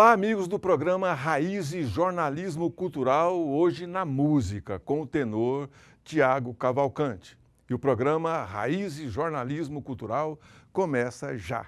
Olá, amigos do programa Raízes Jornalismo Cultural, hoje na música, com o tenor Tiago Cavalcante. E o programa Raízes Jornalismo Cultural começa já.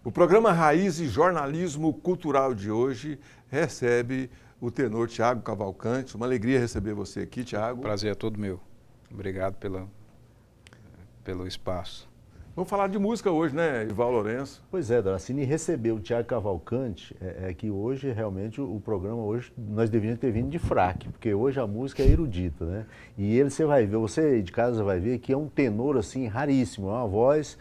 O programa Raízes Jornalismo Cultural de hoje recebe o tenor Tiago Cavalcante. Uma alegria receber você aqui, Tiago. Prazer é todo meu. Obrigado pelo espaço. Vamos falar de música hoje, né, Ival Lourenço? Pois é, Doracini, receber o Tiago Cavalcante é que hoje, realmente, o programa hoje, nós devíamos ter vindo de fraque, porque hoje a música é erudita, né? E ele, você vai ver, você de casa vai ver que é um tenor, assim, raríssimo, é uma voz...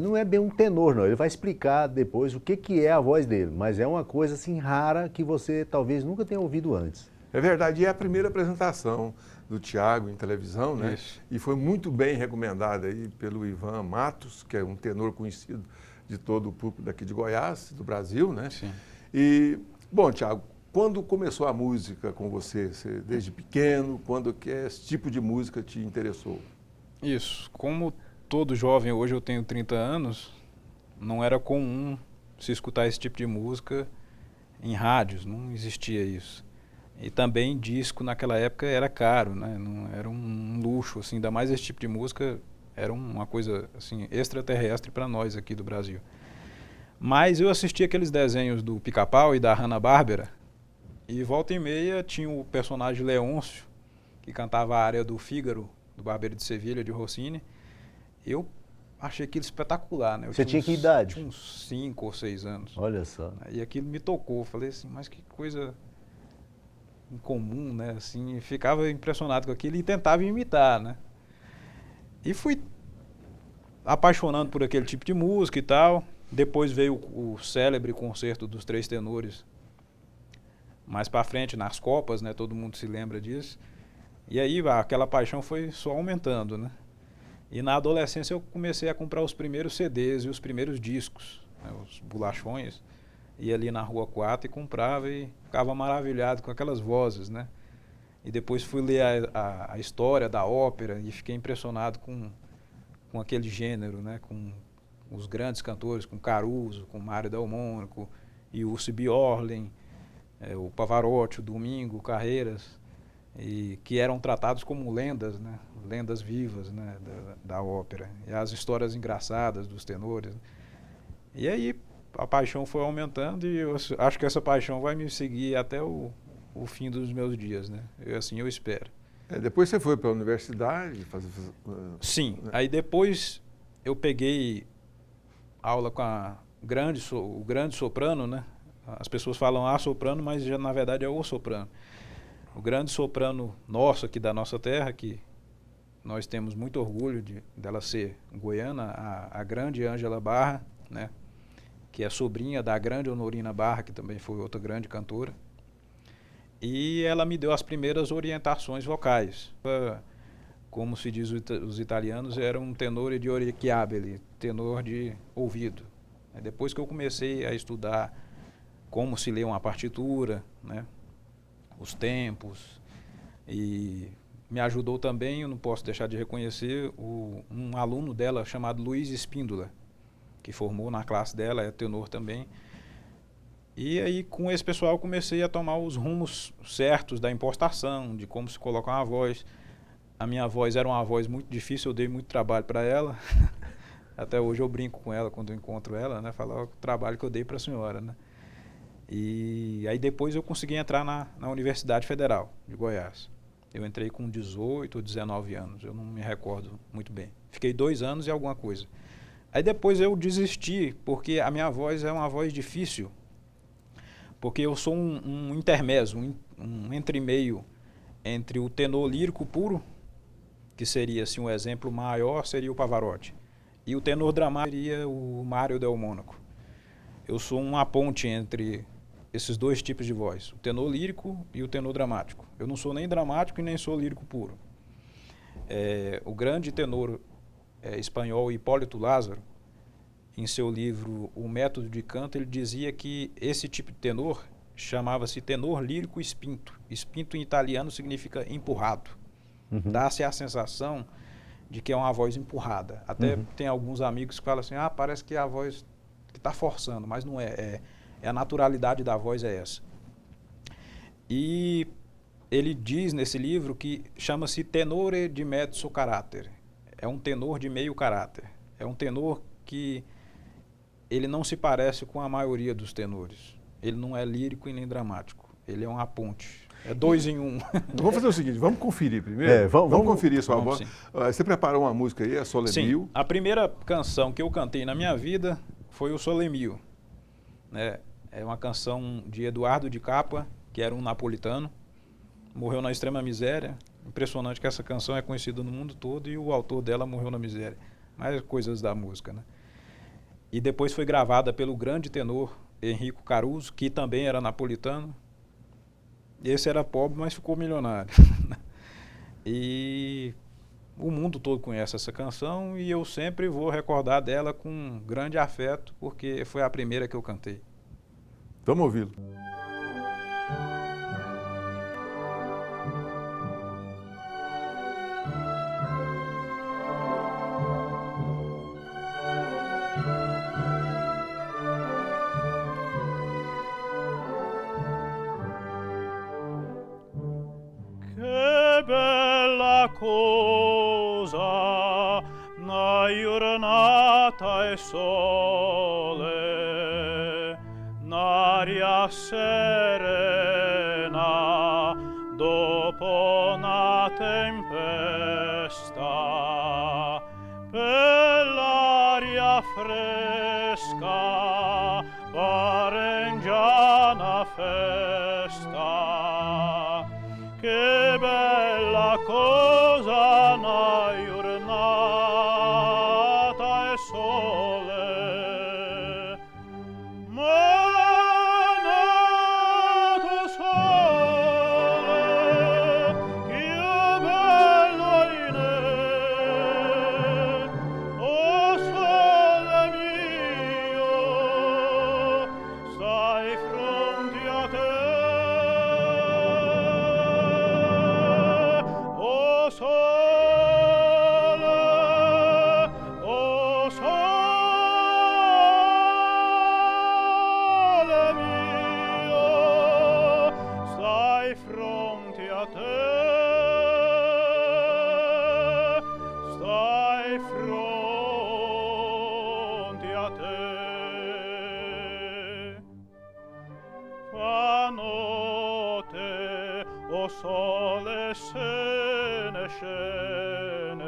não é bem um tenor, não. Ele vai explicar depois o que é a voz dele, mas é uma coisa assim rara que você talvez nunca tenha ouvido antes. É verdade, e é a primeira apresentação do Tiago em televisão, né? Isso. E foi muito bem recomendada aí pelo Ivan Matos, que é um tenor conhecido de todo o público daqui de Goiás, do Brasil, né? Sim. E, bom, Tiago, quando começou a música com você? Você desde pequeno, quando que esse tipo de música te interessou? Isso. Como todo jovem, hoje eu tenho 30 anos, não era comum se escutar esse tipo de música em rádios, não existia isso. E também disco naquela época era caro, né? Não era um luxo, assim, ainda mais esse tipo de música era uma coisa assim extraterrestre para nós aqui do Brasil. Mas eu assistia aqueles desenhos do Pica-Pau e da Hanna-Barbera, e volta e meia tinha o personagem Leôncio, que cantava a área do Fígaro, do Barbeiro de Sevilha, de Rossini. Eu achei aquilo espetacular, né? Você tinha que idade? Tinha uns 5 ou 6 anos. Olha só. E aquilo me tocou. Falei assim, mas que coisa incomum, né? Assim, ficava impressionado com aquilo e tentava imitar, né? E fui apaixonando por aquele tipo de música e tal. Depois veio o célebre concerto dos Três Tenores. Mais pra frente, nas Copas, né? Todo mundo se lembra disso. E aí, aquela paixão foi só aumentando, né? E na adolescência eu comecei a comprar os primeiros CDs e os primeiros discos, né, os bolachões. Ia ali na Rua 4 e comprava e ficava maravilhado com aquelas vozes, né? E depois fui ler a história da ópera e fiquei impressionado com aquele gênero, né? Com os grandes cantores, com Caruso, com Mário Del Mônaco, Jussi Björling, o Pavarotti, o Domingo, o Carreiras, e que eram tratados como lendas, né? Lendas vivas, né? da ópera, e as histórias engraçadas dos tenores. E aí a paixão foi aumentando e eu acho que essa paixão vai me seguir até o fim dos meus dias, né? Assim eu espero. Depois você foi para a universidade fazer... Sim, aí depois eu peguei aula com o grande soprano, né? As pessoas falam a soprano, mas já, na verdade é o soprano. O grande soprano nosso aqui da nossa terra, que nós temos muito orgulho dela ser goiana, a grande Ângela Barra, né? Que é sobrinha da grande Honorina Barra, que também foi outra grande cantora. E ela me deu as primeiras orientações vocais. Como se diz os italianos, era um tenore di orecchiabile, tenor de ouvido. Depois que eu comecei a estudar como se lê uma partitura, né? Os tempos, e me ajudou também, eu não posso deixar de reconhecer, um aluno dela chamado Luiz Espíndola, que formou na classe dela, é tenor também. E aí com esse pessoal eu comecei a tomar os rumos certos da impostação, de como se coloca uma voz. A minha voz era uma voz muito difícil, eu dei muito trabalho para ela. Até hoje eu brinco com ela quando eu encontro ela, né? Falar o trabalho que eu dei para a senhora, né? E aí depois eu consegui entrar na Universidade Federal de Goiás. Eu entrei com 18 ou 19 anos, eu não me recordo muito bem. Fiquei 2 anos e alguma coisa. Aí depois eu desisti, porque a minha voz é uma voz difícil. Porque eu sou um intermezzo, um entremeio entre o tenor lírico puro, que seria assim, um exemplo maior, seria o Pavarotti. E o tenor dramático seria o Mário Del Mônaco. Eu sou uma ponte entre esses dois tipos de voz, o tenor lírico e o tenor dramático. Eu não sou nem dramático e nem sou lírico puro. O grande tenor espanhol Hipólito Lázaro, em seu livro O Método de Canto, ele dizia que esse tipo de tenor chamava-se tenor lírico spinto. Spinto em italiano significa empurrado. Dá-se a sensação de que é uma voz empurrada. Até tem alguns amigos que falam assim, parece que é a voz que está forçando, mas não é. A naturalidade da voz é essa. E ele diz nesse livro que chama-se tenore di mezzo carattere. É um tenor de meio caráter. É um tenor que ele não se parece com a maioria dos tenores. Ele não é lírico e nem dramático. Ele é uma ponte. É 2 em 1. Vamos fazer o seguinte, vamos conferir primeiro? Vamos conferir sua voz. Você preparou uma música aí, a Sole Mio? Sim, a primeira canção que eu cantei na minha vida foi o Sole Mio. É uma canção de Eduardo de Capua, que era um napolitano. Morreu na extrema miséria. Impressionante que essa canção é conhecida no mundo todo e o autor dela morreu na miséria. Mas coisas da música, né? E depois foi gravada pelo grande tenor Enrico Caruso, que também era napolitano. Esse era pobre, mas ficou milionário. E o mundo todo conhece essa canção e eu sempre vou recordar dela com grande afeto, porque foi a primeira que eu cantei. Vamos ouvi-lo. Cosa, una giornata e sole, un'aria serena dopo una tempesta, per l'aria fresca pare già una festa. Che bella cosa una giornata e sole, ma nato sole, che bello in oh sole mio, stai fronte a te. O sole se ne scene,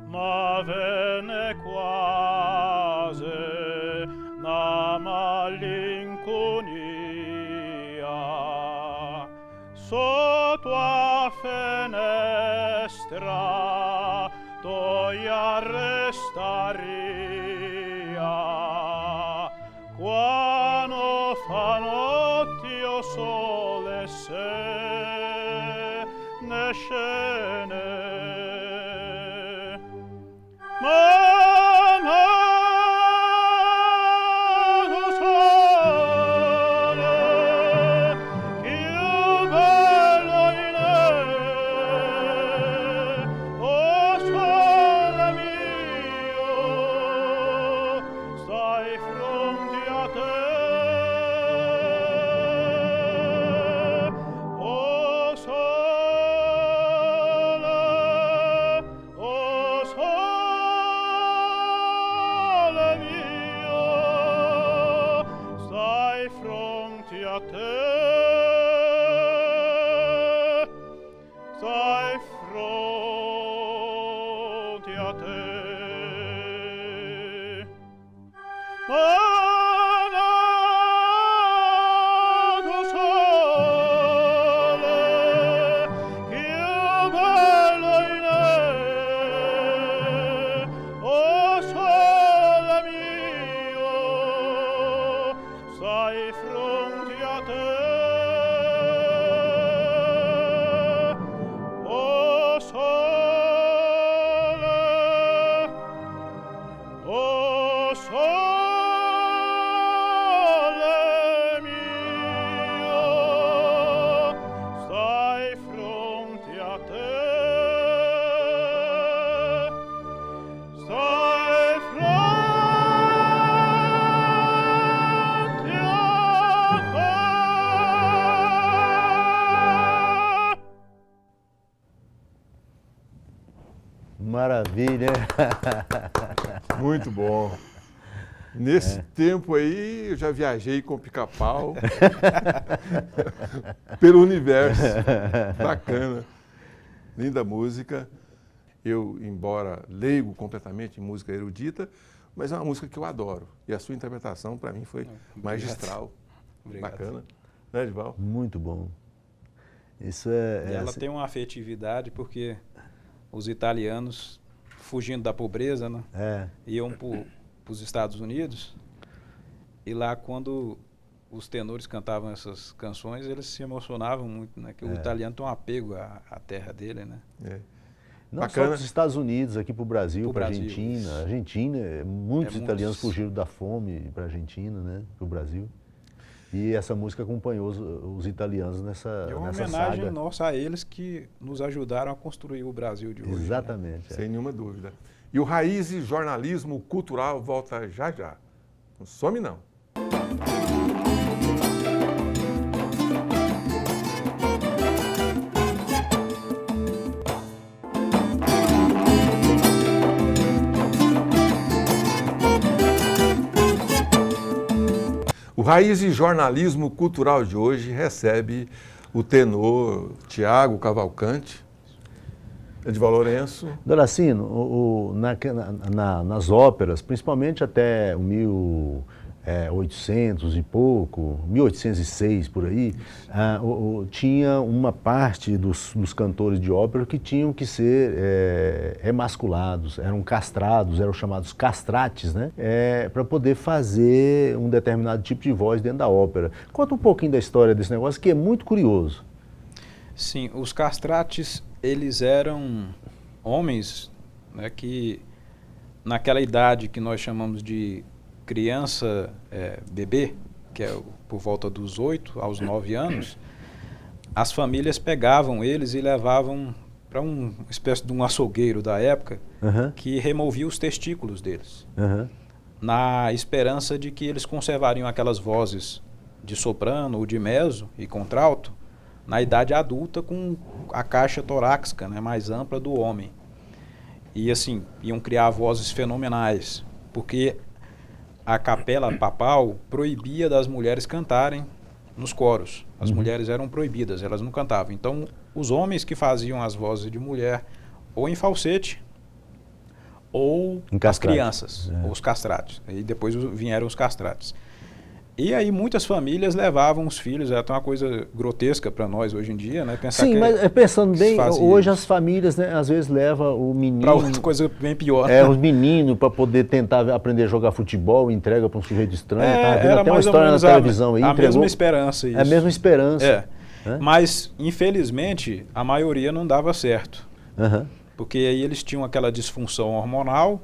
ma venne quasi una malinconia sotto a finestra toia restaria quando fa notti o sole se ne scene, ma nato sole, che bello in oh sole mio, stai fronte a te. Stai fronte a te. Nato sole, che bello in oh sole mio, stai fronte maravilha, hein? Muito bom. Nesse tempo aí, eu já viajei com pica-pau pelo universo. Bacana. Linda música. Eu, embora leigo completamente em música erudita, mas é uma música que eu adoro. E a sua interpretação, para mim, foi magistral. Obrigado. Bacana. Né, Edival? Muito bom. Isso E ela tem uma afetividade porque os italianos, fugindo da pobreza, né, iam para os Estados Unidos, e lá quando os tenores cantavam essas canções, eles se emocionavam muito, né? Que o italiano tem um apego à terra dele, né? Não Bacana. só para os Estados Unidos, aqui para o Brasil, Pro para a Brasil, Argentina. isso. Argentina, muitos italianos muitos. fugiram da fome para a Argentina, né? Para o Brasil. E essa música acompanhou os italianos nessa É uma nessa homenagem saga. nossa a eles que nos ajudaram a construir o Brasil de hoje. Né? Exatamente. Sem nenhuma dúvida. E o Raízes Jornalismo Cultural volta já já. Não some não. O Raízes Jornalismo Cultural de hoje recebe o tenor Tiago Cavalcante, Edival Lourenço. Doracino, nas óperas, principalmente até o 1800 e pouco, 1806 por aí, tinha uma parte dos cantores de ópera que tinham que ser emasculados, eram castrados, eram chamados castrates, né? Para poder fazer um determinado tipo de voz dentro da ópera. Conta um pouquinho da história desse negócio, que é muito curioso. Sim, os castrates, eles eram homens, né, que naquela idade que nós chamamos de criança, bebê, que é por volta dos 8 aos 9 anos, as famílias pegavam eles e levavam para uma espécie de um açougueiro da época, que removia os testículos deles, na esperança de que eles conservariam aquelas vozes de soprano ou de mezzo e contralto na idade adulta com a caixa torácica, né, mais ampla do homem. E assim, iam criar vozes fenomenais, porque a capela papal proibia das mulheres cantarem nos coros. As mulheres eram proibidas, elas não cantavam. Então, os homens que faziam as vozes de mulher, ou em falsete, ou as crianças, ou os castrates. E depois vieram os castrates. E aí muitas famílias levavam os filhos, é até uma coisa grotesca para nós hoje em dia, né? Pensar Sim, que mas pensando bem, hoje isso. As famílias, né, às vezes levam o menino... Para outra coisa bem pior. Os meninos para poder tentar aprender a jogar futebol, entrega para um sujeito estranho. Era até uma mais ou história na menos televisão aí. a mesma esperança. Isso. É a mesma esperança. Mas, infelizmente, a maioria não dava certo. Porque aí eles tinham aquela disfunção hormonal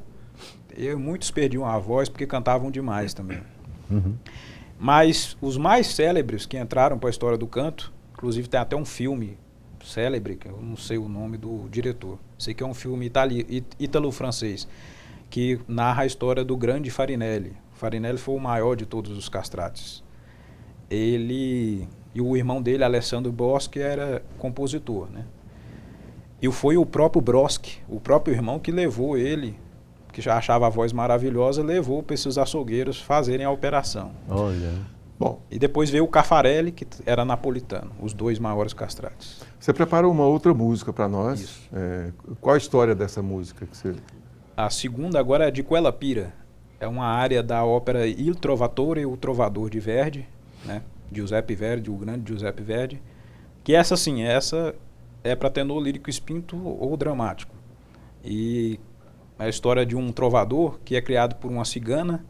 e muitos perdiam a voz porque cantavam demais também. Mas os mais célebres que entraram para a história do canto, inclusive tem até um filme célebre, que eu não sei o nome do diretor, sei que é um filme ítalo-francês, que narra a história do grande Farinelli. Farinelli foi o maior de todos os castrates. Ele e o irmão dele, Alessandro Boschi, era compositor, né? E foi o próprio Boschi, o próprio irmão, que levou ele, que já achava a voz maravilhosa, levou para esses açougueiros fazerem a operação. Olha. Bom, e depois veio o Caffarelli, que era napolitano, os dois maiores castrates. Você preparou uma outra música para nós. Isso. Qual a história dessa música que você... A segunda agora é de Quella Pira. É uma área da ópera Il Trovatore e o Trovador de Verdi, né? Giuseppe Verdi, o grande Giuseppe Verdi. Que essa sim, essa é para tenor lírico espinto ou dramático. E a história de um trovador que é criado por uma cigana.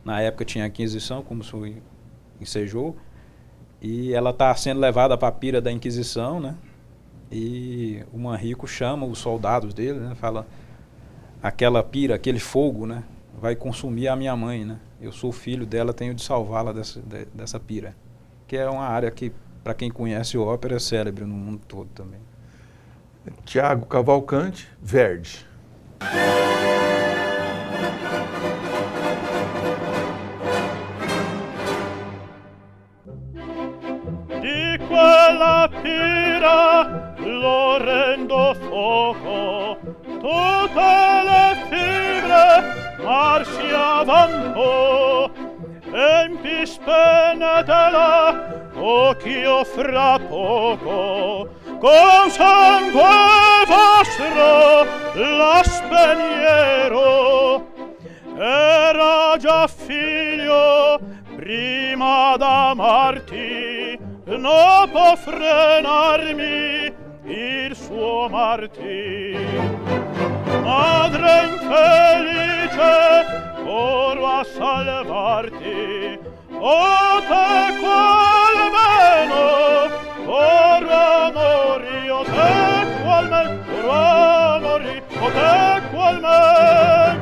Na época tinha a Inquisição, como se ensejou. E ela está sendo levada para a pira da Inquisição, né? E o Manrico chama os soldados dele, né? Fala, aquela pira, aquele fogo, né? Vai consumir a minha mãe, né? Eu sou filho dela, tenho de salvá-la dessa pira. Que é uma área que, para quem conhece ópera, é célebre no mundo todo também. Tiago Cavalcante, Verdi. Di quella pira lo rendo fuoco tutte le fibre marciavano, empi spennetela, occhio fra poco, con sangue vostro la spegnerò. Era già figlio prima d'amarti, non può frenarmi il suo martir. Madre infelice, corro a salvarti, o te qual meno, corro a morire, o te qual meno, corro a morire, o te qual meno,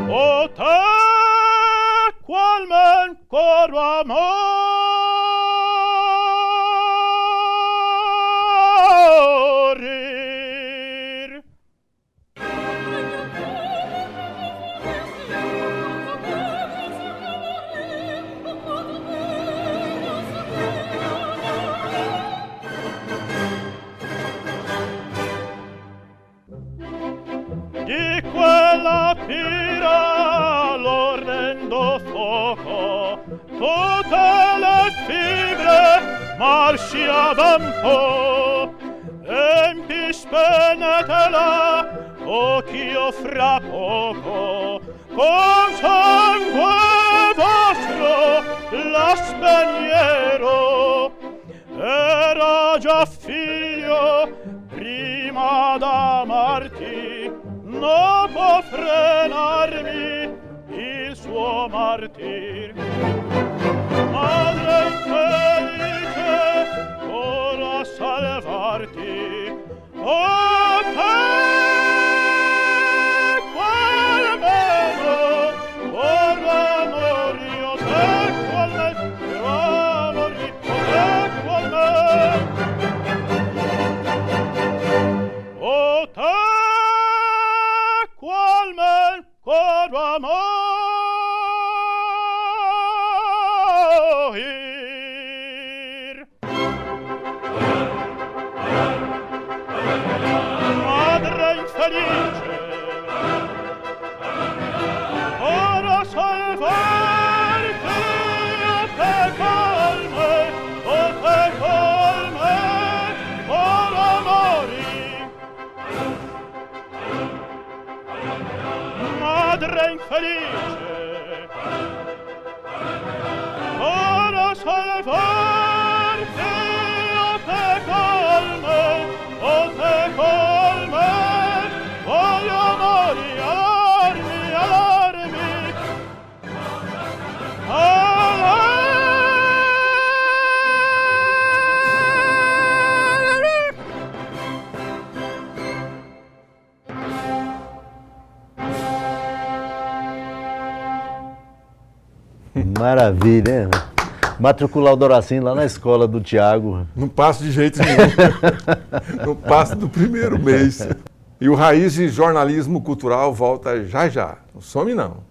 o te qual meno, corro a morire. Di quella pira l'orrendo fuoco, tutte le fibre marciavan po, empi spennetela, occhio fra poco, con sangue vostro la spegnerò. Era già figlio prima d'amarti, non può frenarmi il suo martir. Madre infelice, ora a salvarti, o te qual meno, ora a morire, o te qual meno, ora a morire, o te qual meno, o te qual men cor amor. Madre infelice, ora salvarti, o te calme, ora mori. Madre infelice, ora salvarti, o te calme, voglio morire, allarmi, Maravilha, né? Matricular o Doracinho lá na escola do Tiago. Não passa de jeito nenhum. Não passa do primeiro mês. E o Raízes Jornalismo Cultural volta já já. Não some não.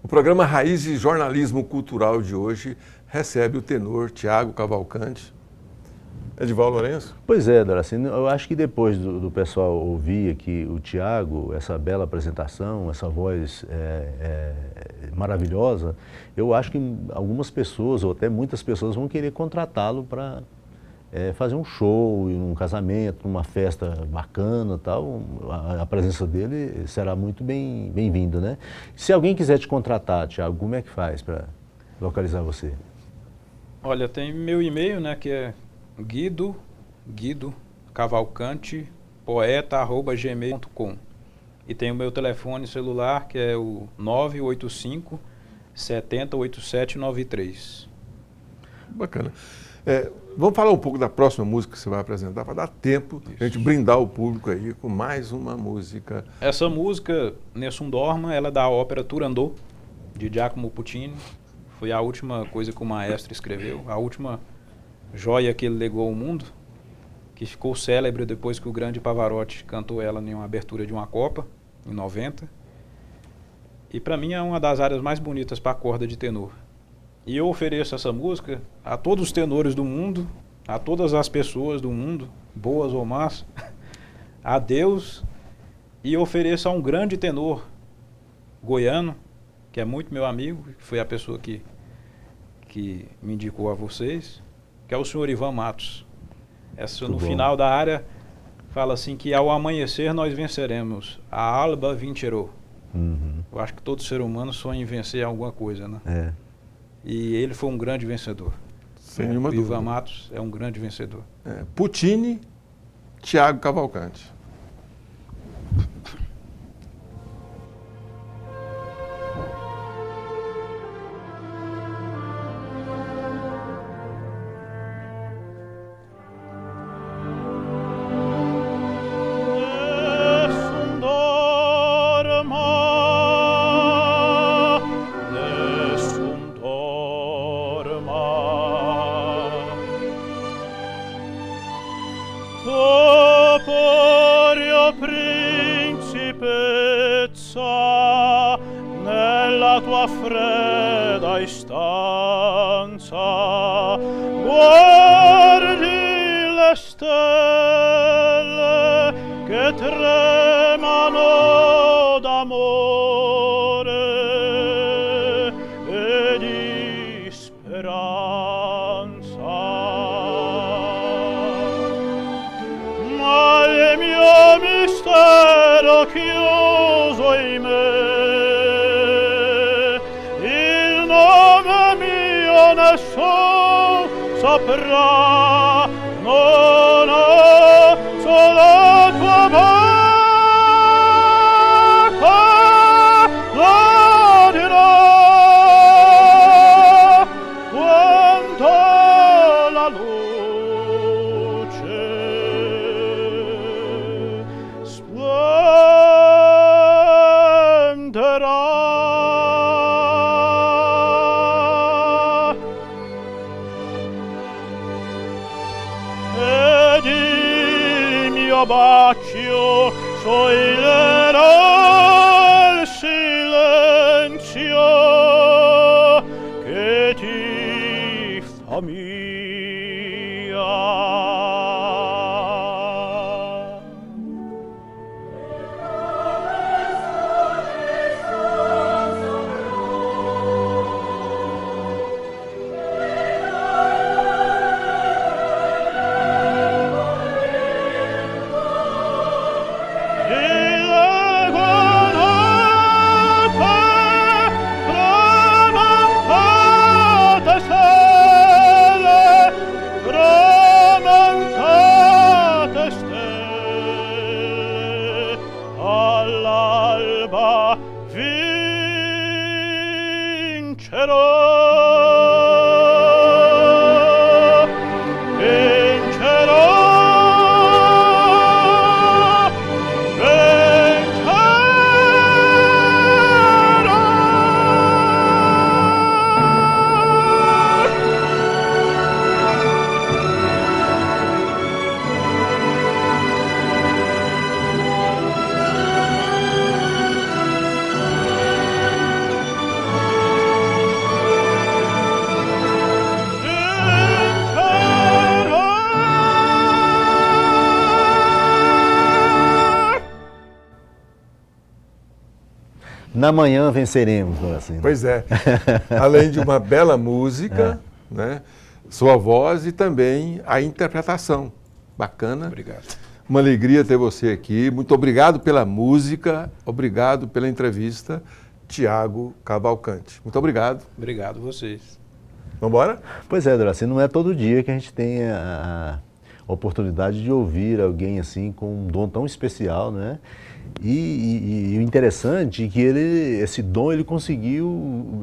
O programa Raízes Jornalismo Cultural de hoje recebe o tenor Tiago Cavalcante. Edivaldo Lourenço? Pois é, Doracino, eu acho que depois do pessoal ouvir aqui o Tiago, essa bela apresentação, essa voz maravilhosa, eu acho que algumas pessoas, ou até muitas pessoas, vão querer contratá-lo para fazer um show, um casamento, uma festa bacana, tal. A presença dele será muito bem-vinda, né? Se alguém quiser te contratar, Tiago, como é que faz para localizar você? Olha, tem meu e-mail, né, que é Guido Cavalcante poeta@gmail.com, e tem o meu telefone celular, que é o 985 70 8793. Bacana. Vamos falar um pouco da próxima música que você vai apresentar, para dar tempo de a gente brindar o público aí com mais uma música. Essa música, Nessun Dorma, ela é da ópera Turandot, de Giacomo Puccini. Foi a última coisa que o maestro escreveu, a última joia que ele legou ao mundo, que ficou célebre depois que o grande Pavarotti cantou ela em uma abertura de uma Copa, em 90. E para mim é uma das áreas mais bonitas para a corda de tenor. E eu ofereço essa música a todos os tenores do mundo, a todas as pessoas do mundo, boas ou más, a Deus, e ofereço a um grande tenor goiano, que é muito meu amigo, que foi a pessoa que me indicou a vocês, que é o senhor Ivan Matos. Essa, no final da área, fala assim que ao amanhecer nós venceremos, a alba vincerou. Eu acho que todo ser humano sonha em vencer alguma coisa, né? É. E ele foi um grande vencedor. Sem nenhuma O dúvida. Ivan Matos é um grande vencedor. Puccini, Tiago Cavalcante. Nessun dorma, nessun dorma. Toporio principezza, nella tua fredda istanza, guardi le stelle che tremano d'amore e di speranza. Ma il mio mistero chiuso in me, il nome mio nessuno saprà, non ho solo tua bocca, la dirò quanto la luce splenderà. Ed il mio bacio scioglierà il silenzio che ti fa mia. All'alba vincerò, vincerò, Na manhã venceremos, assim. Pois é. Além de uma bela música, né? Sua voz e também a interpretação. Bacana. Obrigado. Uma alegria ter você aqui. Muito obrigado pela música, obrigado pela entrevista, Tiago Cavalcante. Muito obrigado. Obrigado vocês. Vamos embora? Pois é, Doraci, não é todo dia que a gente tem a oportunidade de ouvir alguém assim com um dom tão especial, né? E o interessante é que esse dom ele conseguiu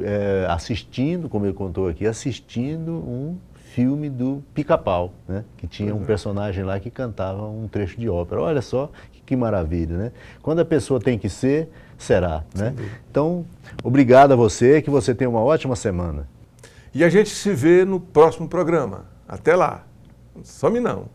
assistindo, como ele contou aqui, assistindo um filme do Pica-Pau, né? Que tinha um personagem lá que cantava um trecho de ópera. Olha só que maravilha, né? Quando a pessoa tem que ser, será, né? Então, obrigado a você, que você tenha uma ótima semana. E a gente se vê no próximo programa. Até lá. Some não.